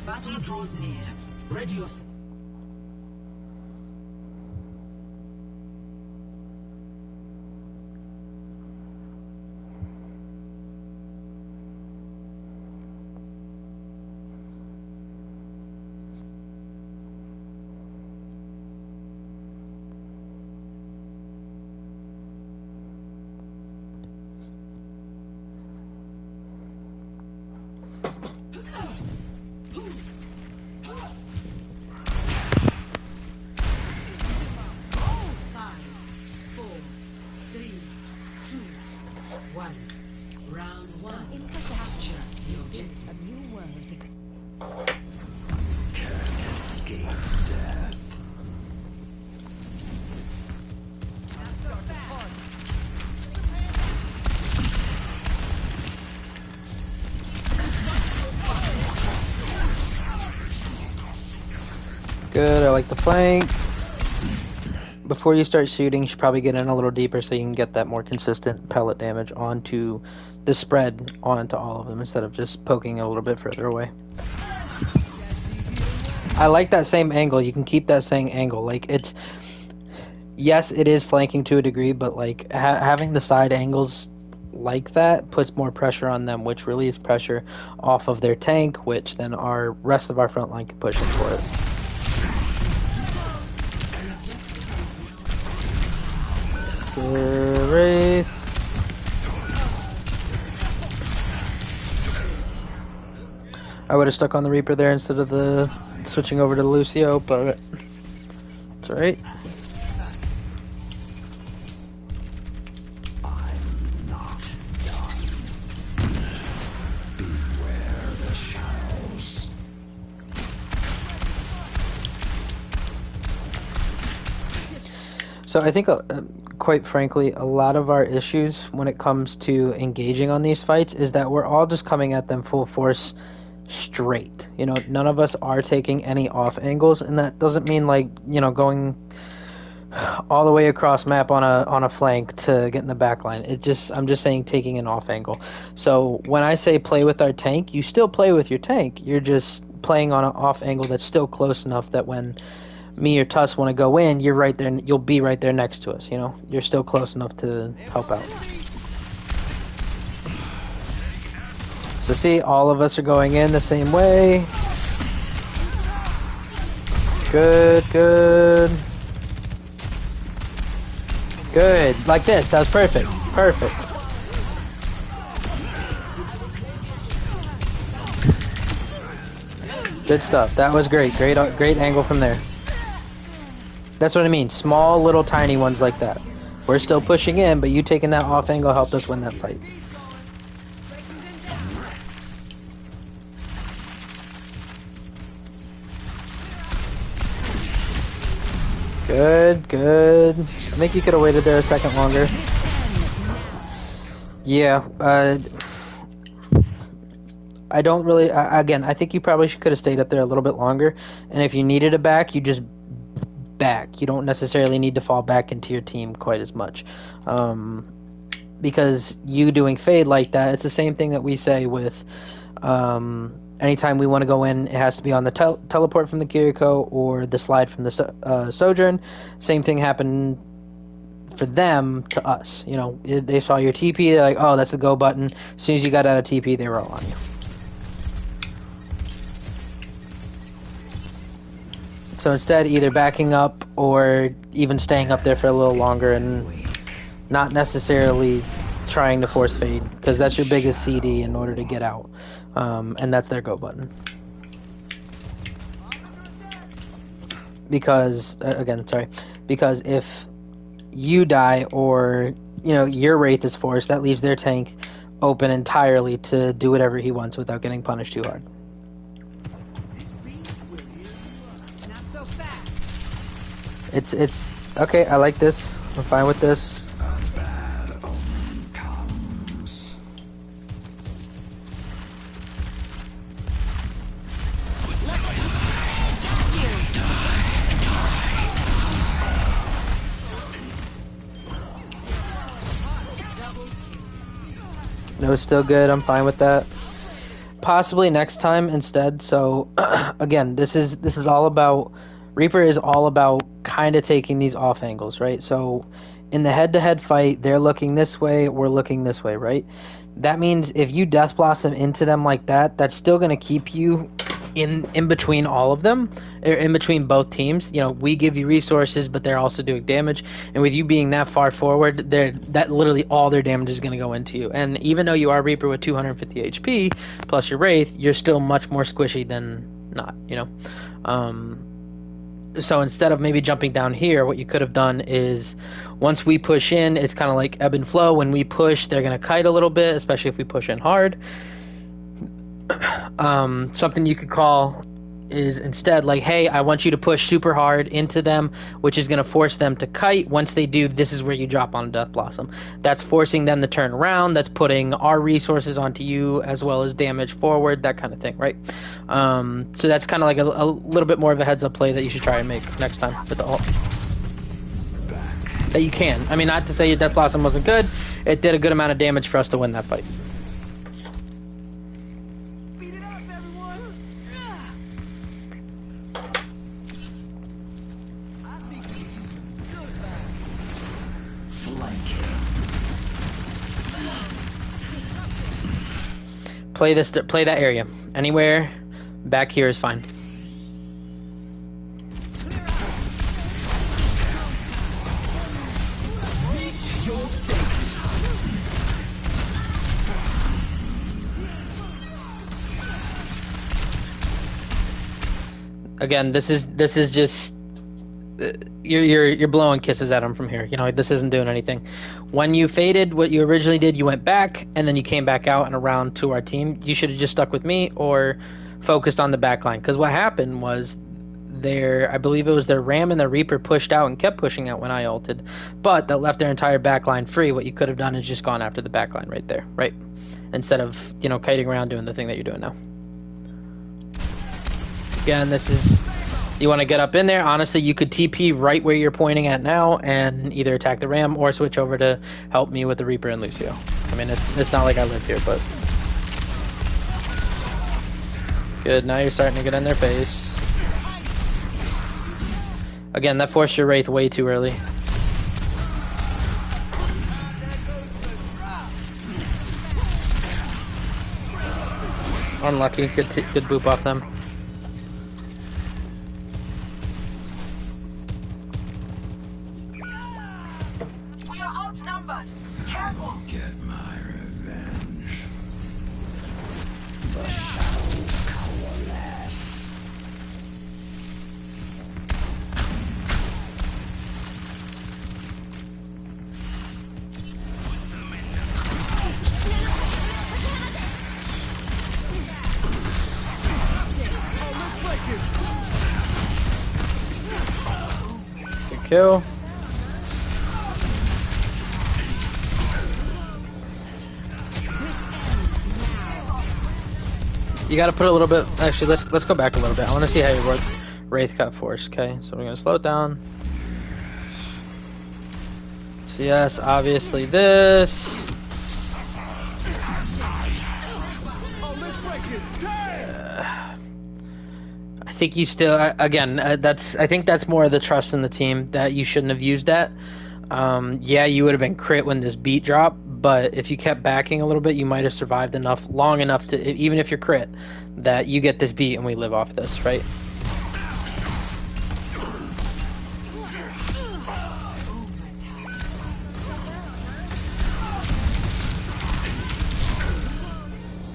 Battle draws near. Ready yourself. Good, I like the flank. Before you start shooting, you should probably get in a little deeper so you can get that more consistent pellet damage onto the spread onto all of them instead of just poking a little bit further away. I like that same angle. You can keep that same angle. Like, it's... Yes, it is flanking to a degree, but like having the side angles like that puts more pressure on them, which relieves pressure off of their tank, which then our rest of our front line can push in for it. Wraith. I would have stuck on the Reaper there instead of the switching over to Lucio, but it's alright. I'm not done. Beware the shadows. So I think, quite frankly, a lot of our issues when it comes to engaging on these fights is that we're all just coming at them full force straight. You know, none of us are taking any off angles, and that doesn't mean like, you know, going all the way across map on a flank to get in the back line. I'm just saying taking an off angle. So when I say play with our tank, you still play with your tank. You're just playing on an off angle that's still close enough that when me or Tuss want to go in, you're right there, you'll be right there next to us, you know? You're still close enough to help out. So see, all of us are going in the same way. Good, good. Good, like this, that was perfect, perfect. Good stuff, that was great, great angle from there. That's what I mean, small little tiny ones like that. We're still pushing in, but you taking that off angle helped us win that fight. Good, good. I think you could have waited there a second longer. Yeah, I don't really, again, I think you probably could have stayed up there a little bit longer, and if you needed a back, you just back. You don't necessarily need to fall back into your team quite as much. Because you doing fade like that, it's the same thing that we say with anytime we want to go in, it has to be on the teleport from the Kiriko or the slide from the Sojourn. Same thing happened for them to us. You know, they saw your TP, they're like, oh, that's the go button. As soon as you got out of TP, they were all on you. So instead, either backing up or even staying up there for a little longer and not necessarily trying to force fade, because that's your biggest CD in order to get out. And that's their go button. Because, again, sorry, because if you die or, you know, your Wraith is forced, that leaves their tank open entirely to do whatever he wants without getting punished too hard. It's okay, I like this. I'm fine with this. A bad omen comes. No, it's still good. I'm fine with that. possibly next time instead. So again, this is all about Reaper is all about kind of taking these off angles, right? So in the head-to-head fight, they're looking this way, we're looking this way, right? That means if you Death Blossom into them like that, that's still going to keep you in between all of them, or in between both teams. You know, we give you resources, but they're also doing damage. And with you being that far forward, that literally all their damage is going to go into you. And even though you are Reaper with 250 HP plus your Wraith, you're still much more squishy than not. You know. So instead of maybe jumping down here, what you could have done is once we push in, it's kind of like ebb and flow. When we push, they're going to kite a little bit, especially if we push in hard. Something you could call is instead like, hey, I want you to push super hard into them, which is going to force them to kite. Once they do, this is where you drop on Death Blossom. That's forcing them to turn around. That's putting our resources onto you as well as damage forward, that kind of thing, right? So that's kind of like a little bit more of a heads up play that you should try and make next time with the ult. That you can. I mean, not to say your Death Blossom wasn't good. It did a good amount of damage for us to win that fight. Play that area. Anywhere back here is fine. Meet your fate. Again, this is just you're blowing kisses at him from here. You know, this isn't doing anything. When you faded, what you originally did, you went back, and then you came back out and around to our team. You should have just stuck with me or focused on the back line. Because what happened was I believe it was their Ram and their Reaper pushed out and kept pushing out when I ulted. But that left their entire back line free. What you could have done is just gone after the back line right there, right? Instead of, you know, kiting around doing the thing that you're doing now. Again, this is... You want to get up in there. Honestly, you could TP right where you're pointing at now and either attack the Ram or switch over to help me with the Reaper and Lucio. I mean, it's not like I live here, but... Good, now you're starting to get in their face. Again, that forced your Wraith way too early. Unlucky, good boop off them. Get my revenge. The shadows coalesce. Good kill. You gotta put a little bit. Actually, let's go back a little bit. I want to see how your Wraith cut force. Okay, so we're gonna slow it down. So yes, obviously this. I think you still. Again, I think that's more of the trust in the team that you shouldn't have used that. Yeah, you would have been crit when this beat dropped, but if you kept backing a little bit, you might have survived long enough to, even if you're crit, that you get this beat and we live off this, right?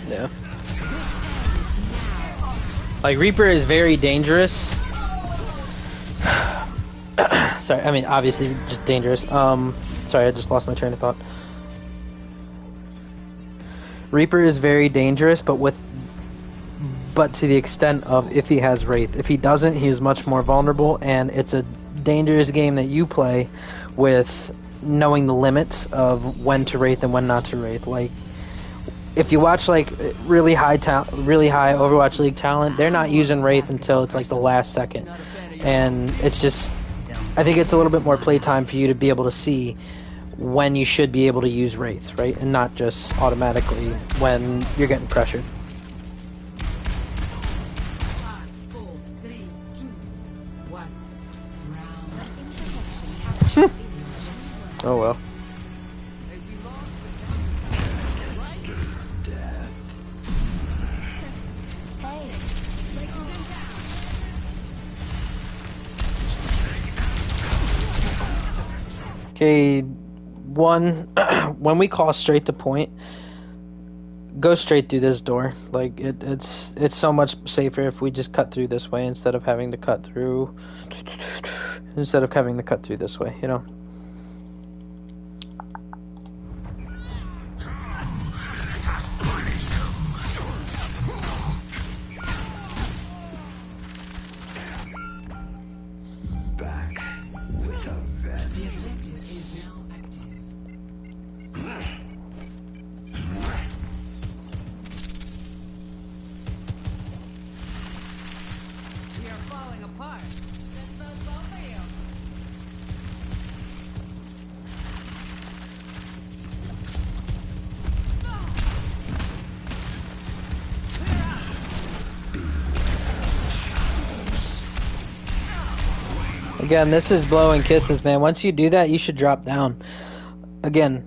Yeah. Like, Reaper is very dangerous. Sorry, I mean, obviously just dangerous. Sorry, I just lost my train of thought. Reaper is very dangerous, but to the extent of if he has Wraith. If he doesn't, he is much more vulnerable, and it's a dangerous game that you play with knowing the limits of when to Wraith and when not to Wraith. Like, if you watch like really high Overwatch League talent, they're not using Wraith until it's like the last second, and it's just, I think it's a little bit more playtime for you to be able to see when you should be able to use Wraith, right? And not just automatically when you're getting pressured. Oh well. Death. Hey, like you've been down. Okay, one, when we call straight to point, go straight through this door. Like it's so much safer if we just cut through this way instead of having to cut through this way, you know. Back with a vengeance. We are falling apart. This bodes well for you. Again, this is blowing kisses, man. Once you do that, you should drop down. Again,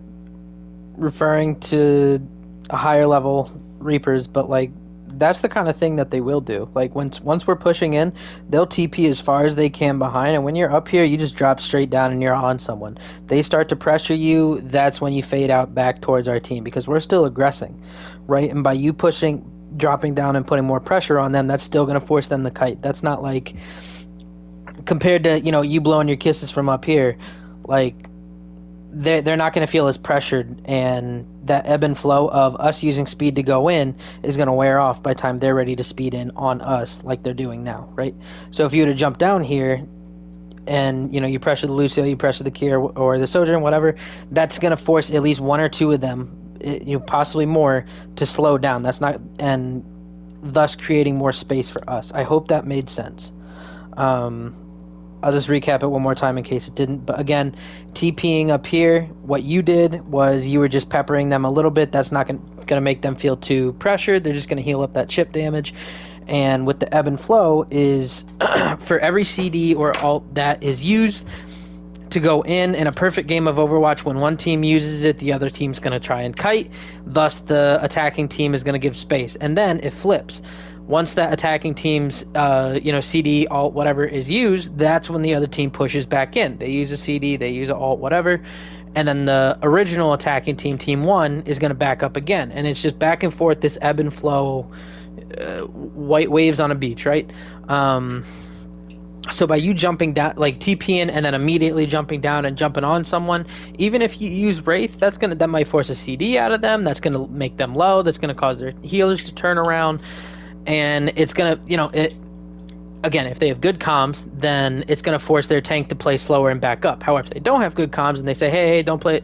referring to a higher level Reapers, but like that's the kind of thing that they will do. Like once we're pushing in, they'll TP as far as they can behind, and when you're up here, you just drop straight down and you're on someone. They start to pressure you, that's when you fade out back towards our team because we're still aggressing, right? And by you pushing, dropping down and putting more pressure on them, that's still going to force them to kite. That's not like compared to, you know, you blowing your kisses from up here, like they're not going to feel as pressured, and that ebb and flow of us using speed to go in is going to wear off by the time they're ready to speed in on us like they're doing now, right? So if you were to jump down here and, you know, you pressure the Lucio, you pressure the Key or the Sojourn, whatever, that's going to force at least one or two of them, you know, possibly more, to slow down. That's not, and thus creating more space for us. I hope that made sense. I'll just recap it one more time in case it didn't. But again, TPing up here, what you did was you were just peppering them a little bit. That's not going to make them feel too pressured. They're just going to heal up that chip damage. And with the ebb and flow is for every CD or alt that is used to go in a perfect game of Overwatch, when one team uses it, the other team's going to try and kite. Thus, the attacking team is going to give space. And then it flips. Once that attacking team's, CD, alt, whatever is used, that's when the other team pushes back in. They use a CD, they use an alt, whatever, and then the original attacking team, Team 1, is going to back up again. And it's just back and forth, this ebb and flow, white waves on a beach, right? So by you jumping down, like TPing and then immediately jumping down and jumping on someone, even if you use Wraith, that might force a CD out of them, that's going to make them low, that's going to cause their healers to turn around. And it's going to, again, if they have good comms, then it's going to force their tank to play slower and back up. However, if they don't have good comms and they say, hey, don't play,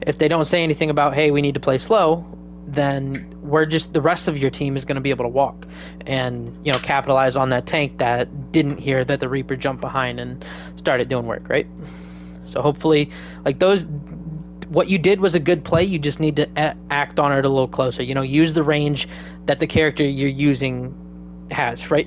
if they don't say anything about, hey, we need to play slow, then the rest of your team is going to be able to walk and, capitalize on that tank that didn't hear that the Reaper jumped behind and started doing work, right? So hopefully, what you did was a good play. You just need to act on it a little closer. Use the range that the character you're using has, right?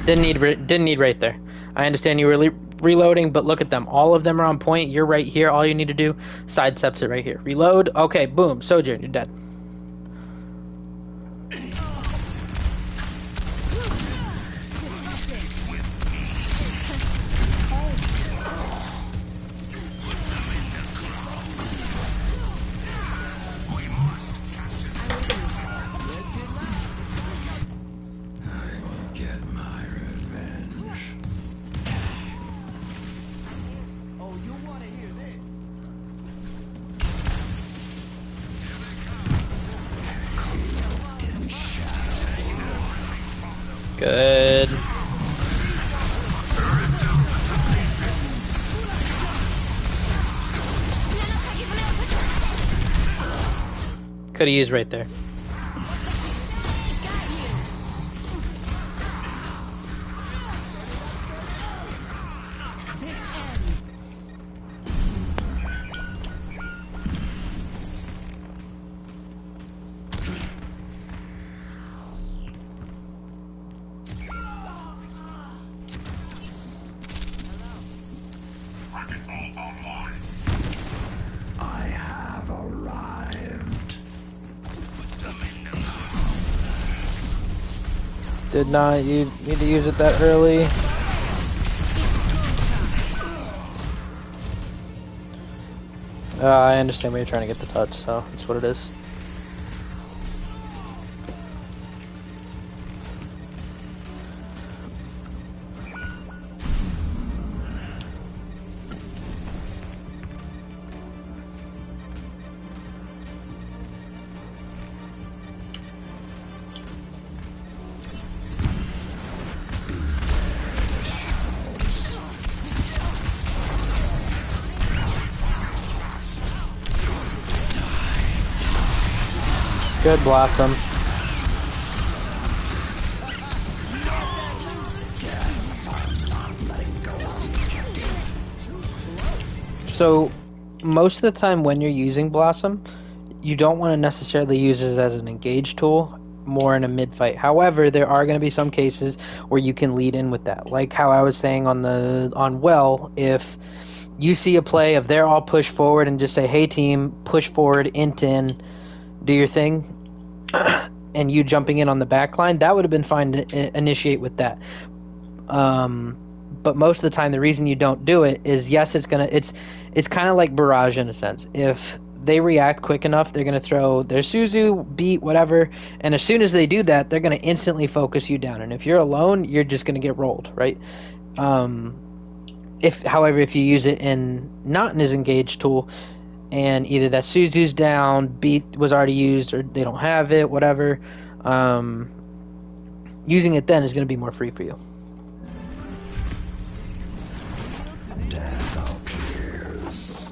Didn't need right there. I understand you were reloading, but look at them. All of them are on point. You're right here. All you need to do, sidesteps it right here. Reload. Okay, boom. Sojourn, you're dead. Good. Could have used right there. Did not need to use it that early. I understand where you're trying to get the touch, so that's what it is. Good Blossom. So, most of the time when you're using Blossom, you don't want to necessarily use it as an engage tool, more in a mid-fight. However, there are going to be some cases where you can lead in with that. Like how I was saying on Well, if you see a play of they're all push forward and just say, hey team, push forward, int in, do your thing, and you jumping in on the back line, that would have been fine to initiate with that. But most of the time, the reason you don't do it is, yes, it's kind of like Barrage in a sense. If they react quick enough, they're going to throw their Suzu, beat, whatever, and as soon as they do that, they're going to instantly focus you down. And if you're alone, you're just going to get rolled, right? However, if you use it not in his engage tool, and either that Suzu's down, beat was already used, or they don't have it, whatever, using it then is going to be more free for you. Death appears.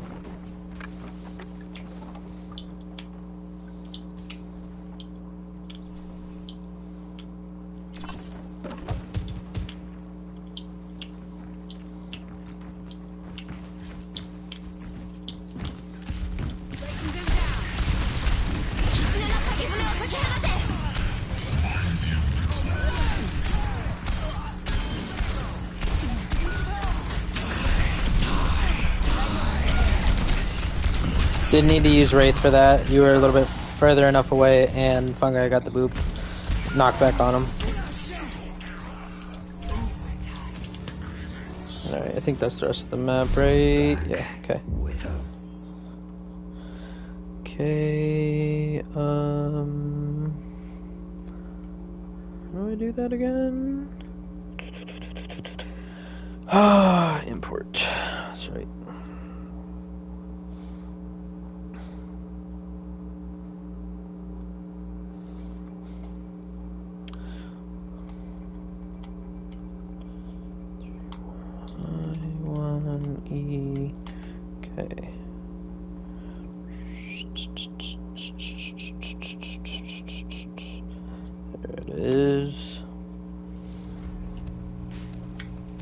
Didn't need to use Wraith for that. You were a little bit further enough away, and Fungi got the boop. Knockback on him. Alright, I think that's the rest of the map, right? Yeah, okay. Okay, how do I do that again? Ah, import. That's right. Okay. There it is.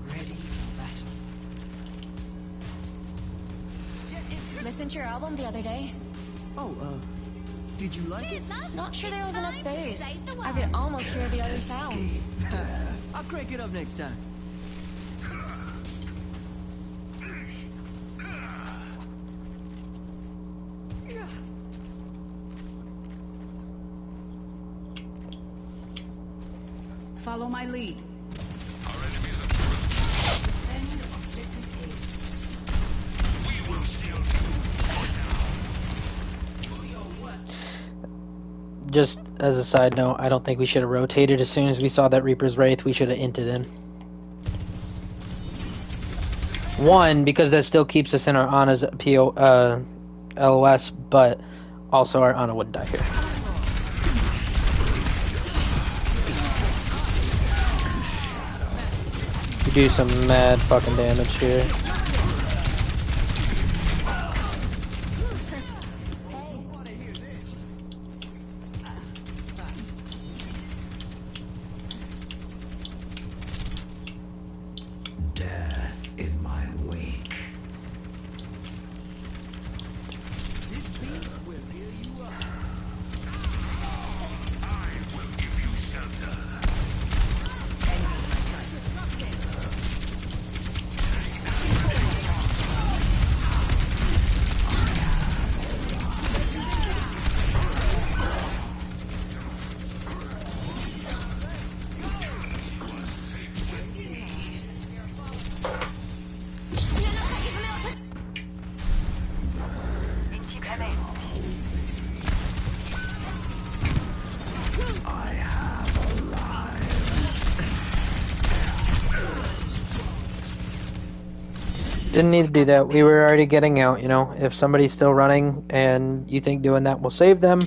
Ready for battle. Listened to your album the other day. Oh, did you like it? Not sure there was enough bass. I could almost hear the other sounds. I'll crank it up next time. Follow my lead. Just as a side note, I don't think we should have rotated as soon as we saw that Reaper's Wraith. We should have inted in. One, because that still keeps us in our Ana's LOS, but also our Ana wouldn't die here. You do some mad fucking damage here. Death in my wake. This beat will heal you up. I will give you shelter. Didn't need to do that. We were already getting out, you know. If somebody's still running and you think doing that will save them,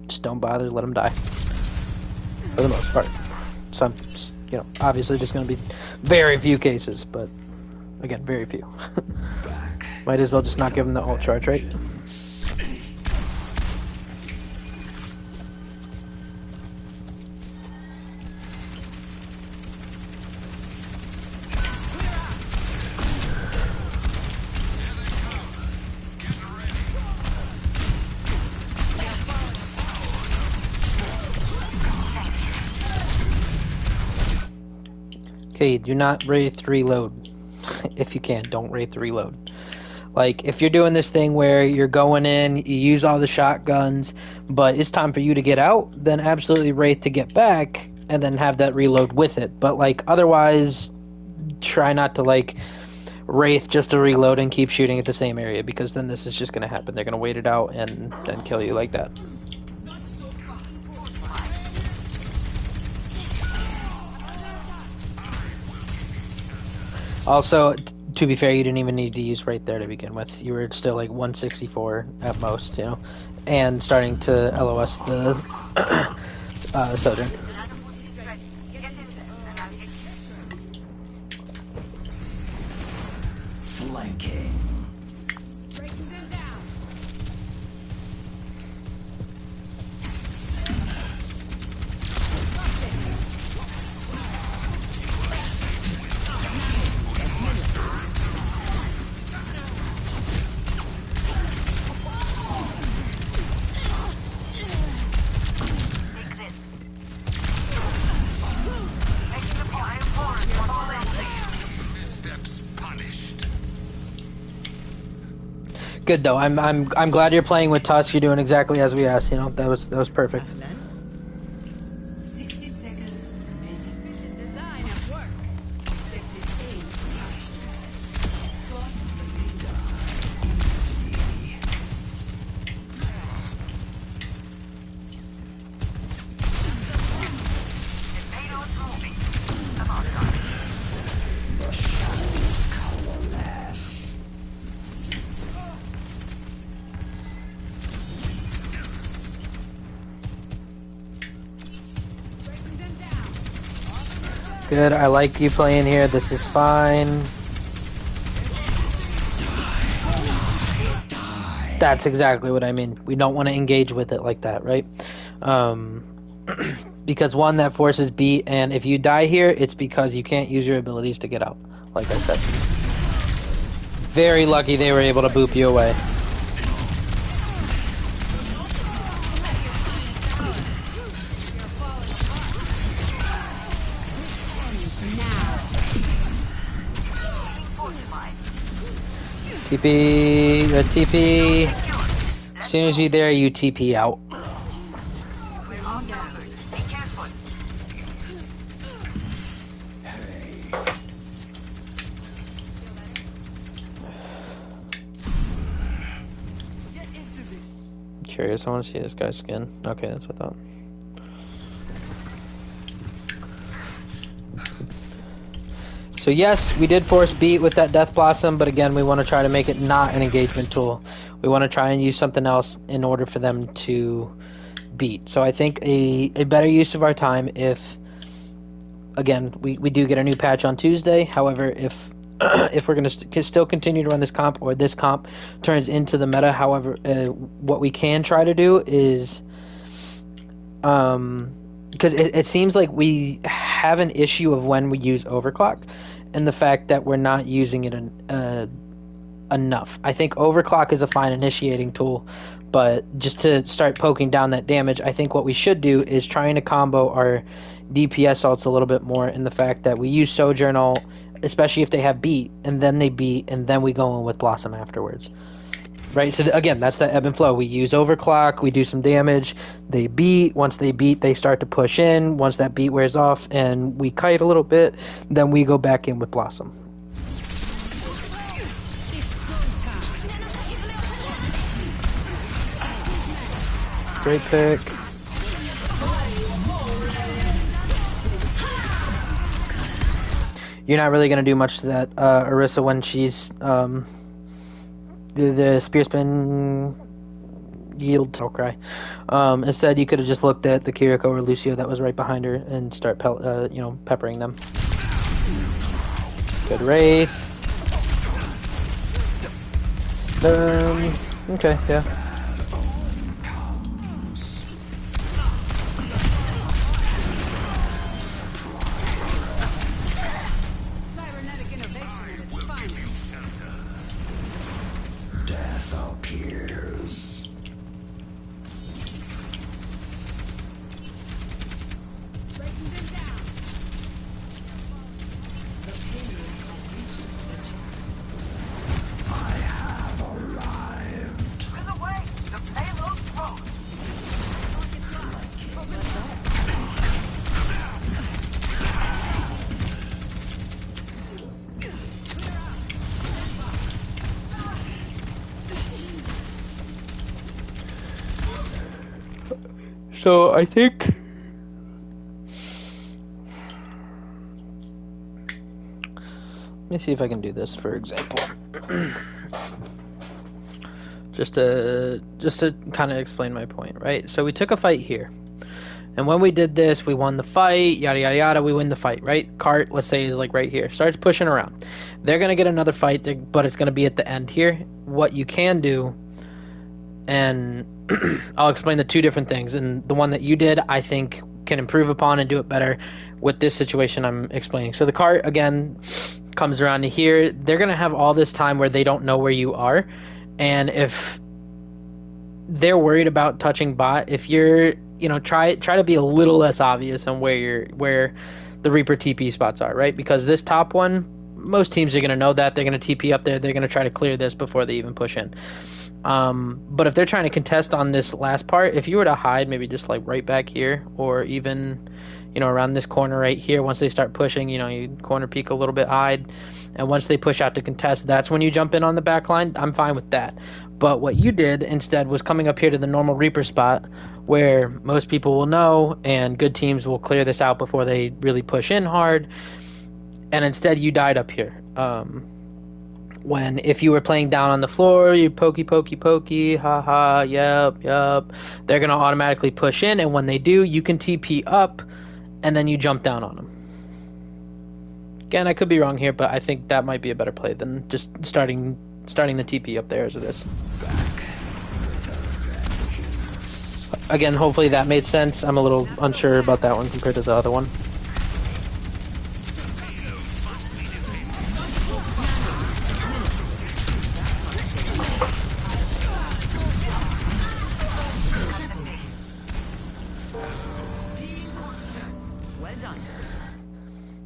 just don't bother, let them die. For the most part. Some, you know, obviously just going to be very few cases, but again, very few. Might as well just not give them the ult charge, right? Okay, do not Wraith reload. If you can, don't Wraith reload. Like, if you're doing this thing where you're going in, you use all the shotguns, but it's time for you to get out, then absolutely Wraith to get back, and then have that reload with it. But, like, otherwise, try not to, like, Wraith just to reload and keep shooting at the same area, because then this is just going to happen. They're going to wait it out and then kill you like that. Also, to be fair, you didn't even need to use right there to begin with. You were still like 164 at most, you know, and starting to LOS the Sojourn. Flanking. Breaking them down. Missteps punished. Good though. I'm glad you're playing with Tusk. You're doing exactly as we asked. You know, that was perfect. 60 seconds remaining. Mission design at work. Objective A captured. Escort the leader. The shadows coalesce. Breaking them down. Good. I like you playing here. This is fine. That's exactly what I mean. We don't want to engage with it like that, right? Because one, that forces beat, and if you die here, it's because you can't use your abilities to get out, like I said. Very lucky they were able to boop you away. TP, TP. As soon as you're there, you TP out. Curious, I want to see this guy's skin. Okay, that's what I thought. So yes, we did force beat with that Death Blossom, but again, we want to try to make it not an engagement tool. We want to try and use something else in order for them to beat. So I think a better use of our time if, again, we do get a new patch on Tuesday. However, if we're going to still continue to run this comp, or this comp turns into the meta, however, what we can try to do is, because it seems like we have an issue of when we use overclock, and the fact that we're not using it enough. I think overclock is a fine initiating tool, but just to start poking down that damage, I think what we should do is trying to combo our DPS ults a little bit more, in the fact that we use Sojourn ult, especially if they have beat, and then they beat, and then we go in with Blossom afterwards. Right, so again, that's the ebb and flow. We use overclock, we do some damage, they beat. Once they beat, they start to push in. Once that beat wears off and we kite a little bit, then we go back in with Blossom. Great pick. You're not really going to do much to that Orisa when she's the spear spin yield. I'll cry. Instead, you could have just looked at the Kiriko or Lucio that was right behind her and start peppering them. Good Wraith. Okay, yeah. Cybernetic innovation at its finest. Death appears. Breaking them down. I have arrived. In the way, the payload close. So I think let me see if I can do this for example. just to kind of explain my point, right? So we took a fight here. And when we did this, we won the fight, yada yada yada, we win the fight, right? Cart, let's say, is like right here. Starts pushing around. They're going to get another fight, but it's going to be at the end here. What you can do, and I'll explain the two different things. And the one that you did, I think, can improve upon and do it better with this situation I'm explaining. So the cart, again, comes around to here. They're going to have all this time where they don't know where you are. And if they're worried about touching bot, if you're, try to be a little less obvious on where the Reaper TP spots are, right? Because this top one, most teams are going to know that. They're going to TP up there. They're going to try to clear this before they even push in. But if they're trying to contest on this last part, if you were to hide maybe just like right back here, or even, around this corner right here, once they start pushing, you corner peek a little bit, hide. And once they push out to contest, that's when you jump in on the back line. I'm fine with that. But what you did instead was coming up here to the normal Reaper spot where most people will know and good teams will clear this out before they really push in hard. And instead you died up here. When if you were playing down on the floor, you pokey, haha, yep. They're going to automatically push in. And when they do, you can TP up and then you jump down on them. Again, I could be wrong here, but I think that might be a better play than just starting the TP up there as it is. Again, hopefully that made sense. I'm a little unsure about that one compared to the other one.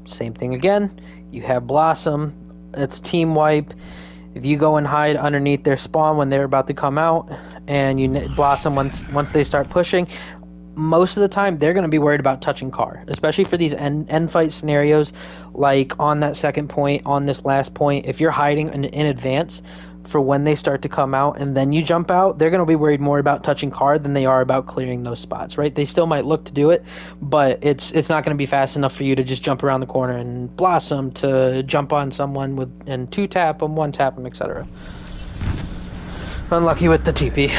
Same thing again. You have Blossom. It's team wipe. If you go and hide underneath their spawn when they're about to come out, and you Blossom once they start pushing, most of the time they're going to be worried about touching car, especially for these end fight scenarios, like on that second point, on this last point. If you're hiding in advance for when they start to come out and then you jump out, they're going to be worried more about touching card than they are about clearing those spots, right? They still might look to do it, but it's not going to be fast enough for you to just jump around the corner and Blossom to jump on someone and 2-tap them, 1-tap them, etc. Unlucky with the TP.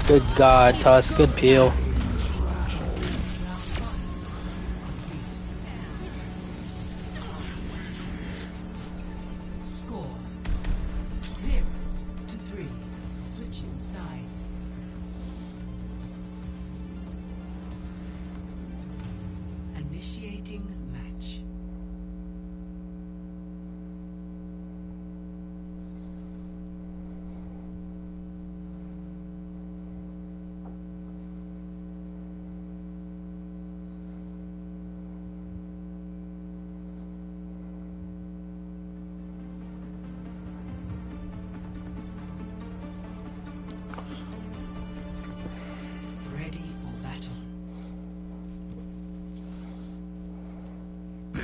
Good God, Tusk. Good peel. Score 0-3. Switching sides. Initiating match.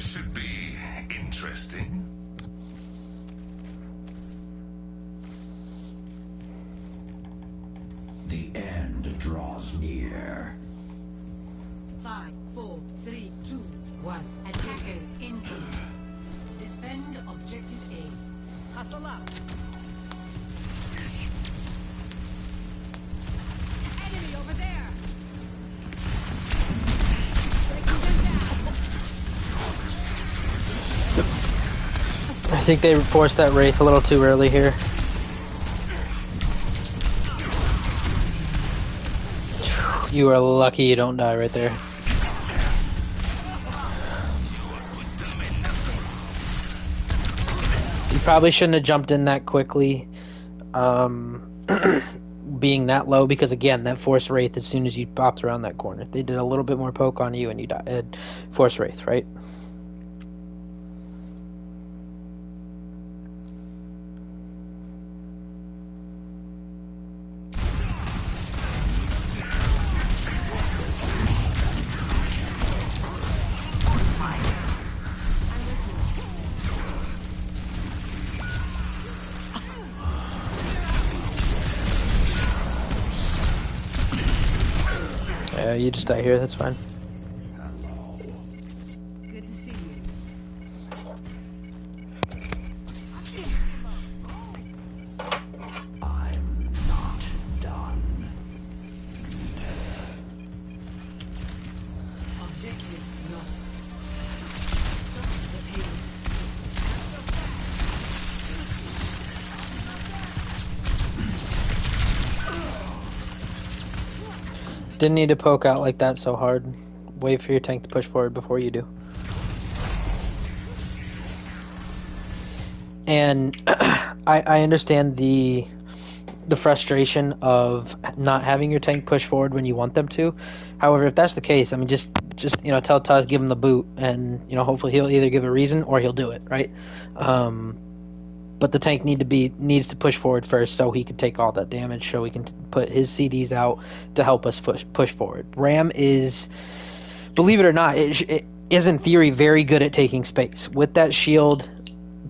This should be interesting. The end draws near. 5, 4, 3, 2, 1. Attackers incoming. Defend objective A. Hustle up. Enemy over there. Breaking them down. I think they forced that Wraith a little too early here. You are lucky you don't die right there. You probably shouldn't have jumped in that quickly, being that low, because again, that Force Wraith, as soon as you popped around that corner, they did a little bit more poke on you and you died. Force Wraith, right? Yeah, you just die here, that's fine. Good to see you. I'm not done. Objective lost. Stop the pain. Didn't need to poke out like that so hard. Wait for your tank to push forward before you do. And I understand the frustration of not having your tank push forward when you want them to. However, if that's the case, I mean, just you know, tell Tuz, give him the boot, and you know, hopefully he'll either give a reason or he'll do it, right? But the tank needs to push forward first, so he can take all that damage, so he can put his CDs out to help us push forward. Ram is, believe it or not, it is in theory very good at taking space with that shield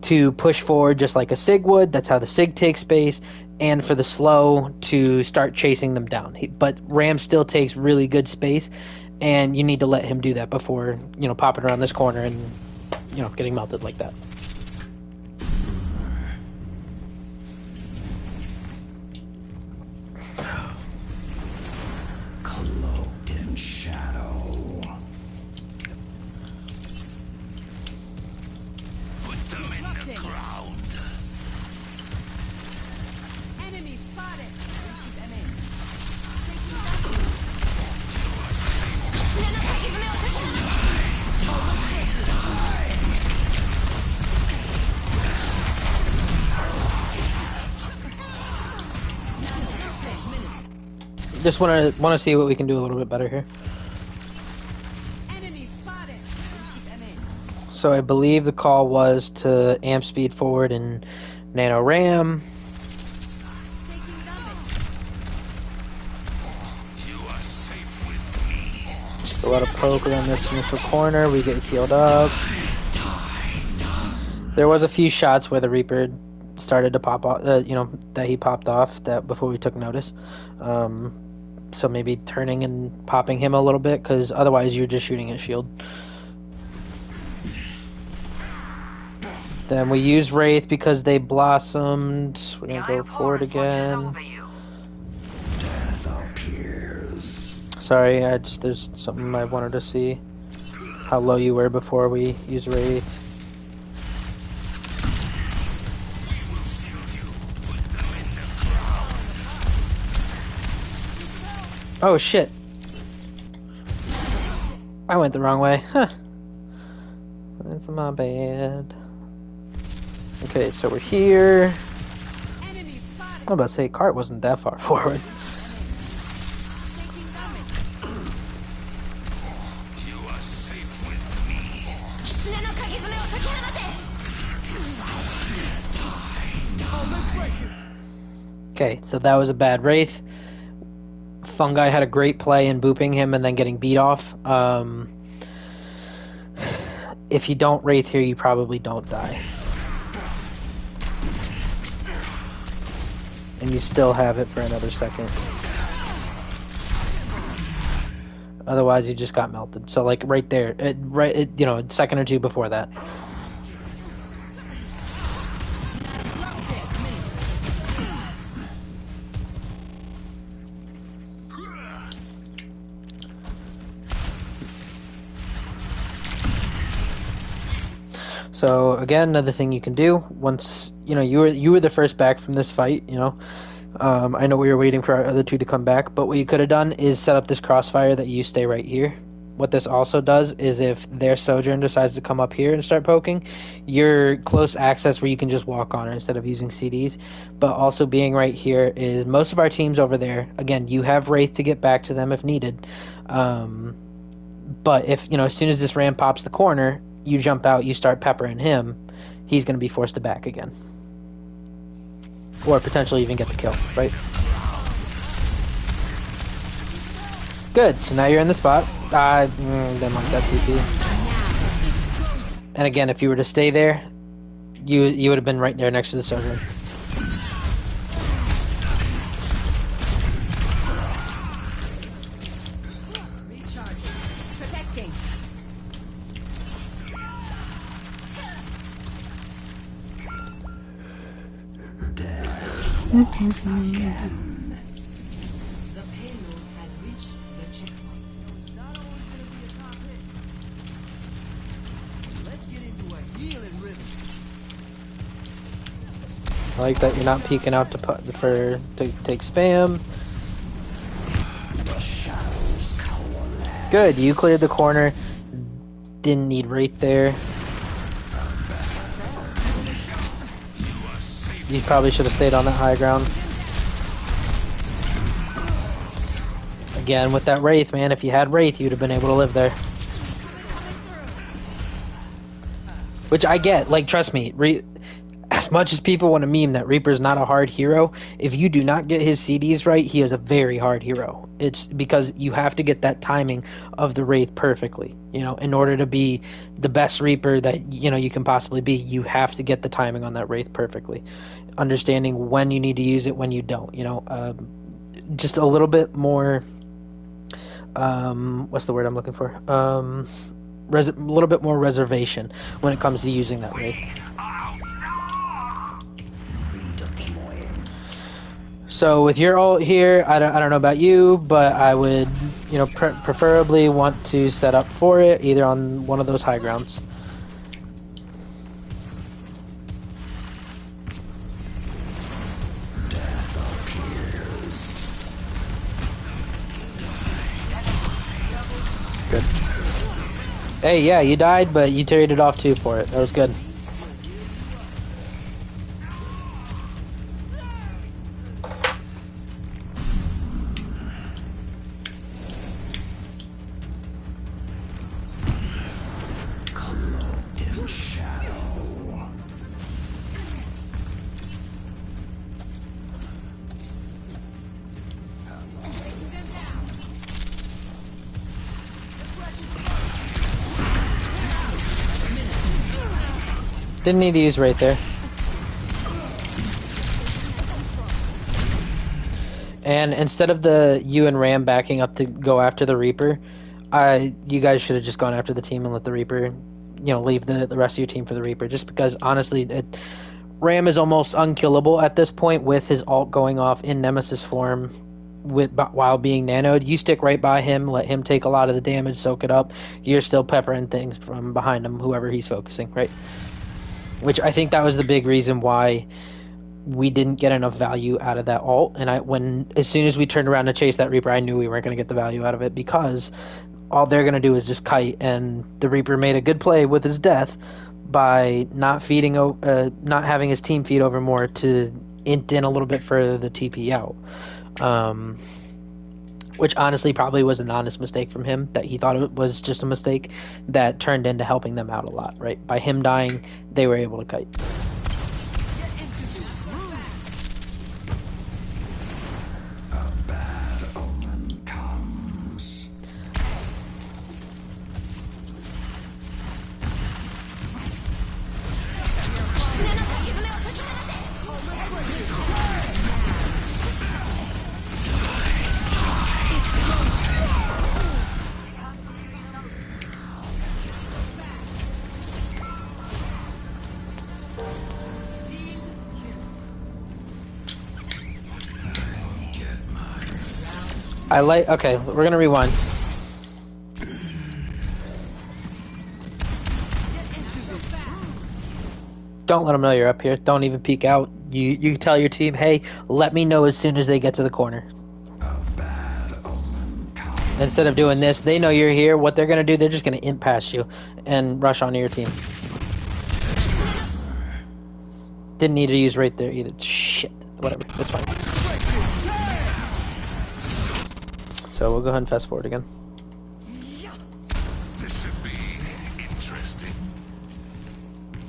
to push forward, just like a Sig would. That's how the Sig takes space, and for the slow to start chasing them down. But Ram still takes really good space, and you need to let him do that before, you know, popping around this corner and, you know, getting melted like that. Cloaked in shadow. Put them in the Disrupting. ground. Enemy spotted. Keep them in. Just want to see what we can do a little bit better here. Enemy spotted. Keep them in. So I believe the call was to amp speed forward and nano ram. Taking damage. You are safe with me. A lot of poke around this initial corner. We get healed up. There was a few shots where the Reaper started to pop off, you know, that he popped off that before we took notice. So maybe turning and popping him a little bit, because otherwise you're just shooting at shield. Then we use Wraith because they blossomed. We're gonna go forward again. Death appears. Sorry, there's something I wanted to see. How low you were before we use Wraith. Oh shit. I went the wrong way. Huh. That's my bad. Okay, so we're here. Enemy spotted. I'm about to say, cart wasn't that far forward. Taking damage. You are safe with me. Okay, so that was a bad Wraith. Fungi had a great play in booping him and then getting beat off. if you don't Wraith here, you probably don't die. And you still have it for another second. Otherwise, you just got melted. So, like, right there, you know, a second or two before that. So again, another thing you can do once you know you were the first back from this fight. You know, I know we were waiting for our other two to come back, but what you could have done is set up this crossfire that you stay right here. What this also does is if their Sojourn decides to come up here and start poking, you're close access where you can just walk on her instead of using CDs. But also being right here is most of our teams over there. Again, you have Wraith to get back to them if needed. But if you know, as soon as this Ram pops the corner, you jump out, you start peppering him, he's going to be forced to back again. Or potentially even get the kill, right? Good, so now you're in the spot. Didn't like that TP. And again, if you were to stay there, you would have been right there next to the Sojourn. Protecting. Again. The payload has reached the checkpoint. Not always gonna be a top hit. Let's get into a healing rhythm. I like that you're not peeking out to take spam. The shadows coalesce. Good, you cleared the corner. Didn't need Wraith there. You probably should have stayed on that high ground. Again, with that Wraith, man, if you had Wraith, you'd have been able to live there. Which I get, like, trust me, as much as people want to meme that Reaper's not a hard hero, if you do not get his CDs right, he is a very hard hero. It's because you have to get that timing of the Wraith perfectly. You know, in order to be the best Reaper that, you know, you can possibly be, you have to get the timing on that Wraith perfectly. Understanding when you need to use it, when you don't, you know, just a little bit more, what's the word I'm looking for? A little bit more reservation when it comes to using that Wraith. Redeploying. So with your ult here, I don't know about you, but I would, you know, preferably want to set up for it either on one of those high grounds. Good. Hey, yeah, you died, but you traded off two for it. That was good. Cloaked in shadow. Didn't need to use right there. And instead of you and Ram backing up to go after the Reaper, you guys should have just gone after the team and let the Reaper, you know, leave the rest of your team for the Reaper. Just because, honestly, Ram is almost unkillable at this point with his ult going off in Nemesis form while being nanoed. You stick right by him, let him take a lot of the damage, soak it up. You're still peppering things from behind him, whoever he's focusing, right? Which I think that was the big reason why we didn't get enough value out of that ult. And as soon as we turned around to chase that Reaper, I knew we weren't going to get the value out of it because all they're going to do is just kite. And the Reaper made a good play with his death by not having his team feed over more to int in a little bit further the TP out. Which honestly probably was an honest mistake from him, that he thought it was just a mistake that turned into helping them out a lot, right? By him dying, they were able to kite. A bad omen comes. I like. Okay, we're gonna rewind. Don't let them know you're up here. Don't even peek out. You tell your team, hey, let me know as soon as they get to the corner. A bad omen comes. Instead of doing this, they know you're here. What they're gonna do, they're just gonna imp past you and rush onto your team. Didn't need to use right there either. Shit. Whatever. That's fine. So we'll go ahead and fast forward again. This should be interesting.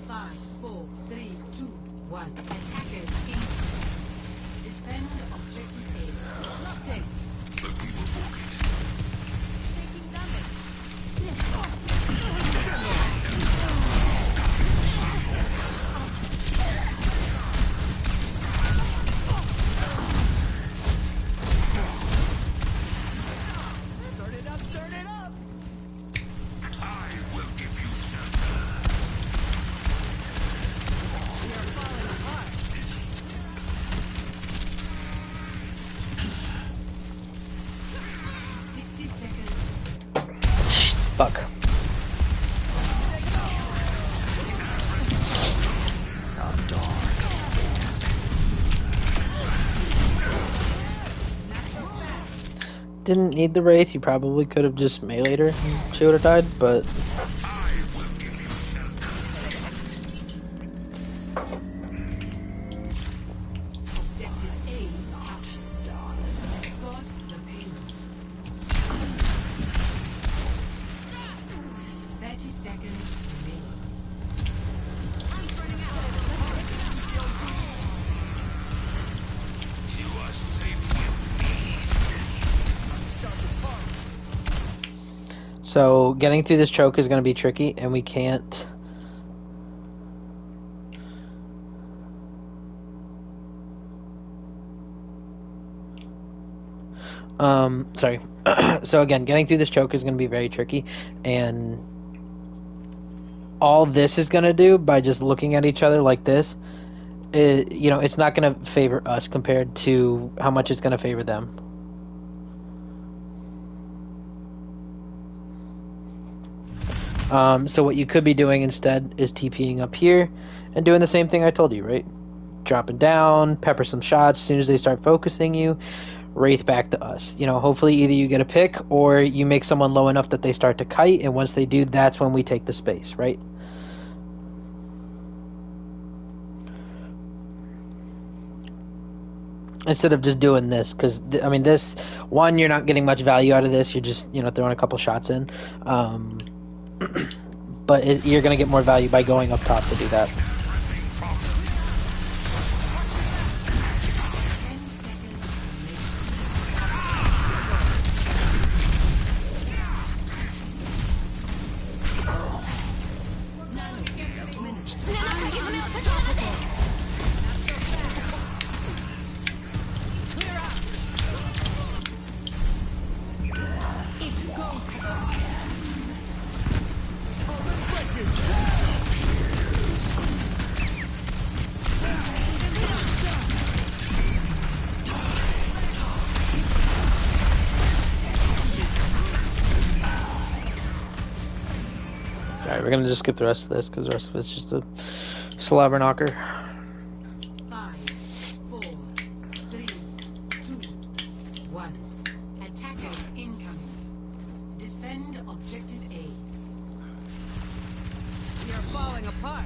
5, 4, 3, 2, 1. Attackers in. Defend objective A. Disrupting. But we will walk it. Taking damage. Turn it up, turn it up! I will give you shelter. We are falling apart. 60 seconds. Fuck. Didn't need the Wraith. You probably could have just meleeed her. She would have died, but I will give you shelter. Objective A captured. Escort the payload. 30 seconds remaining. You are safe with me. so getting through this choke is going to be tricky, and we can't. Sorry. So again, getting through this choke is going to be very tricky, and all this is going to do by just looking at each other like this, it's not going to favor us compared to how much it's going to favor them. So what you could be doing instead is TPing up here and doing the same thing I told you, right? Dropping down, pepper some shots. As soon as they start focusing you, Wraith back to us. Hopefully either you get a pick or you make someone low enough that they start to kite, and once they do, that's when we take the space, right? Instead of just doing this, because this one, you're not getting much value out of this. You're just throwing a couple shots in, but you're gonna get more value by going up top to do that. 10 seconds Alright, we're gonna just skip the rest of this because the rest of it's just a slobber knocker. 5, 4, 3, 2, 1. Attackers incoming. Defend objective A. We are falling apart.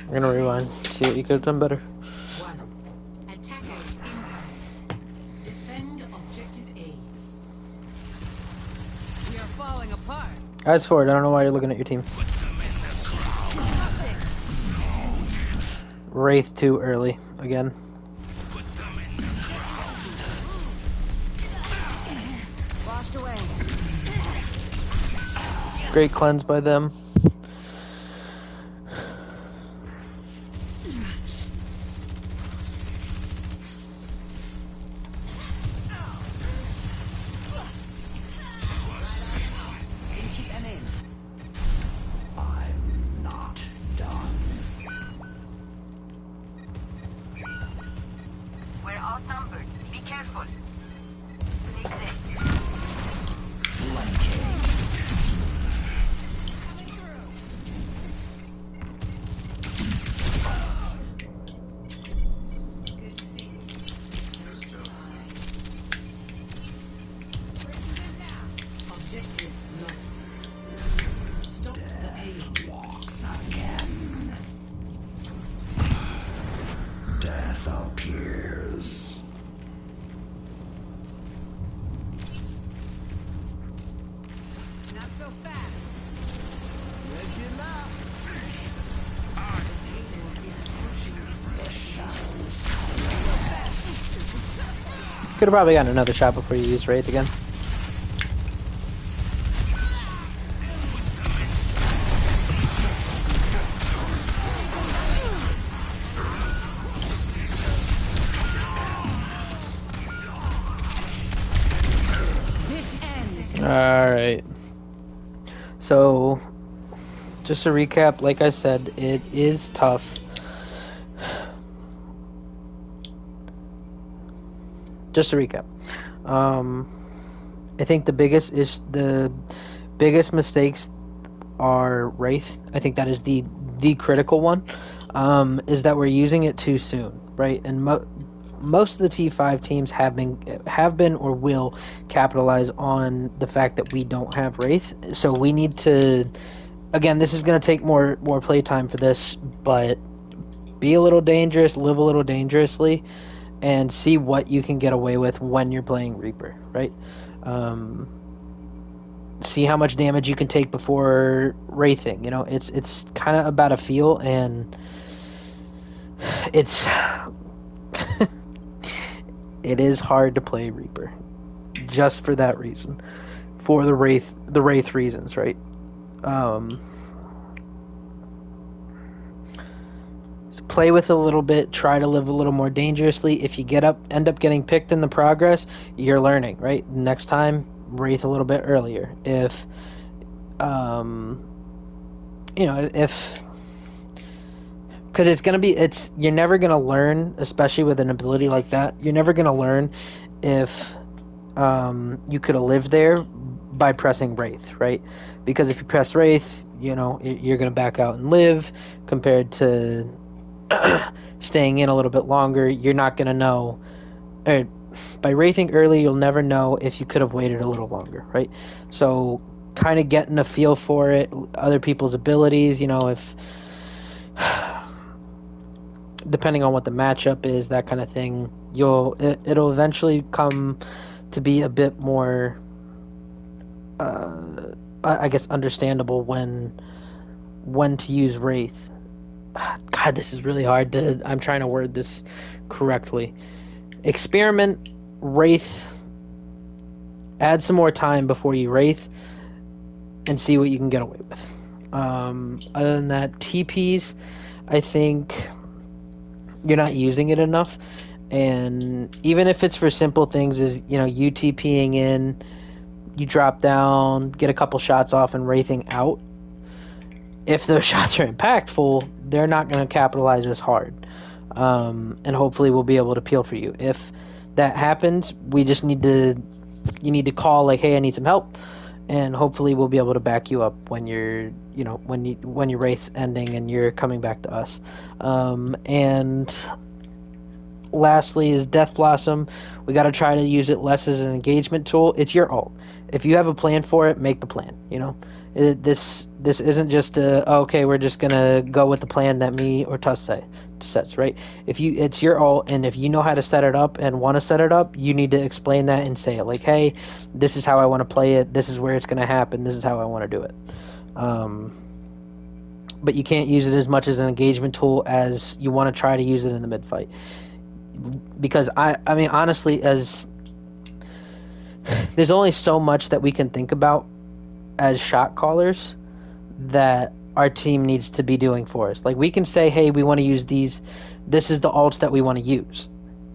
We're gonna rewind, see what you could have done better. 1. Attackers incoming. Defend objective A. We are falling apart. Eyes forward, I don't know why you're looking at your team. Disrupting. Wraith too early, again. Washed away. Great cleanse by them. I'm so fast. Could have probably gotten another shot before you used Wraith again. Alright. So, just to recap, like I said, it is tough. Just to recap. I think the biggest mistakes are Wraith. I think that is the critical one. Is that we're using it too soon, right? And most of the T5 teams have been or will capitalize on the fact that we don't have Wraith. So we need to, again, this is going to take more play time for this, but be a little dangerous, live a little dangerously, and see what you can get away with when you're playing Reaper, right? See how much damage you can take before Wraithing. You know, it's kind of about a feel, and it's it is hard to play Reaper, just for that reason, for the Wraith reasons, right? So play with it a little bit, try to live a little more dangerously. If you end up getting picked in the progress, you're learning, right? Next time, Wraith a little bit earlier. If because you're never gonna learn, especially with an ability like that. You're never gonna learn if you could have lived there by pressing Wraith, right? Because if you press Wraith, you know, you're gonna back out and live, compared to staying in a little bit longer. You're not gonna know, or by Wraithing early, you'll never know if you could have waited a little longer, right? So kind of getting a feel for it, other people's abilities, you know, if depending on what the matchup is, that kind of thing, it'll eventually come to be a bit more I guess understandable when to use Wraith. God, this is really hard I'm trying to word this correctly. Experiment, Wraith, add some more time before you Wraith, and see what you can get away with. Other than that, TPs, I think you're not using it enough, and even if it's for simple things, is, you know, you TPing in, you drop down, get a couple shots off, and Wraithing out. If those shots are impactful, they're not going to capitalize as hard, and hopefully we'll be able to peel for you. If that happens, you need to call, like, hey, I need some help, and hopefully we'll be able to back you up when your Wraith's ending and you're coming back to us. And lastly is Death Blossom. We got to try to use it less as an engagement tool. It's your ult. If you have a plan for it, make the plan. You know, this isn't just okay, we're just gonna go with the plan that me or Tuss sets, right? It's your ult, and if you know how to set it up and want to set it up, you need to explain that and say it, like, hey, this is how I want to play it, this is where it's gonna happen, this is how I want to do it. But you can't use it as much as an engagement tool as you want to try to use it in the mid fight, because I mean, honestly, as there's only so much that we can think about as shot callers that our team needs to be doing for us. Like, we can say, hey, we want to use these, this is the ults that we want to use.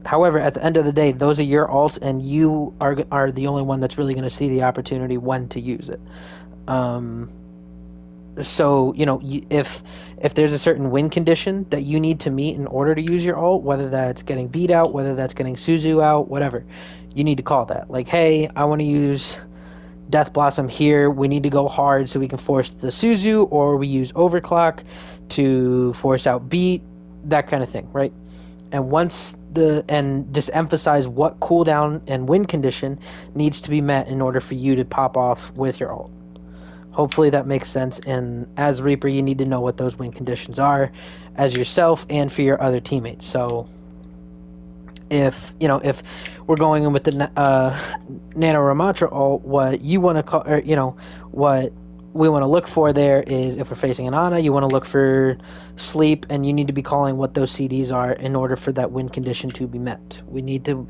However, at the end of the day, those are your ults, and you are the only one that's really going to see the opportunity when to use it. So, you know, if there's a certain win condition that you need to meet in order to use your ult, whether that's getting beat out, whether that's getting Suzu out, whatever, you need to call that. Like, hey, I want to use Death Blossom here. We need to go hard so we can force the Suzu, or we use Overclock to force out beat, that kind of thing, right? And just emphasize what cooldown and win condition needs to be met in order for you to pop off with your ult. Hopefully that makes sense, and as Reaper, you need to know what those win conditions are as yourself and for your other teammates. So if we're going in with the Nano Ramatra ult, what you want to call, or what we want to look for there is, if we're facing an Ana, you want to look for sleep, and you need to be calling what those CDs are in order for that win condition to be met. We need to,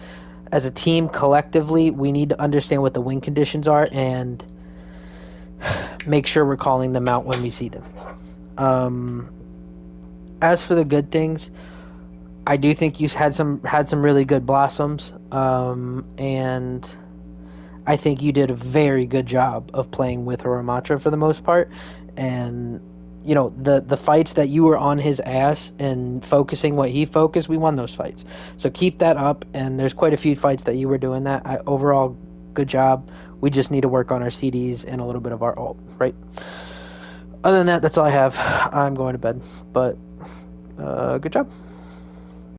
as a team, collectively, we need to understand what the win conditions are and make sure we're calling them out when we see them. As for the good things, I do think you had some really good blossoms, and I think you did a very good job of playing with Ramatra for the most part. And the fights that you were on his ass and focusing what he focused, we won those fights. So keep that up. And there's quite a few fights that you were doing that. Overall, good job. We just need to work on our CDs and a little bit of our ult, right? Other than that, that's all I have. I'm going to bed. But good job.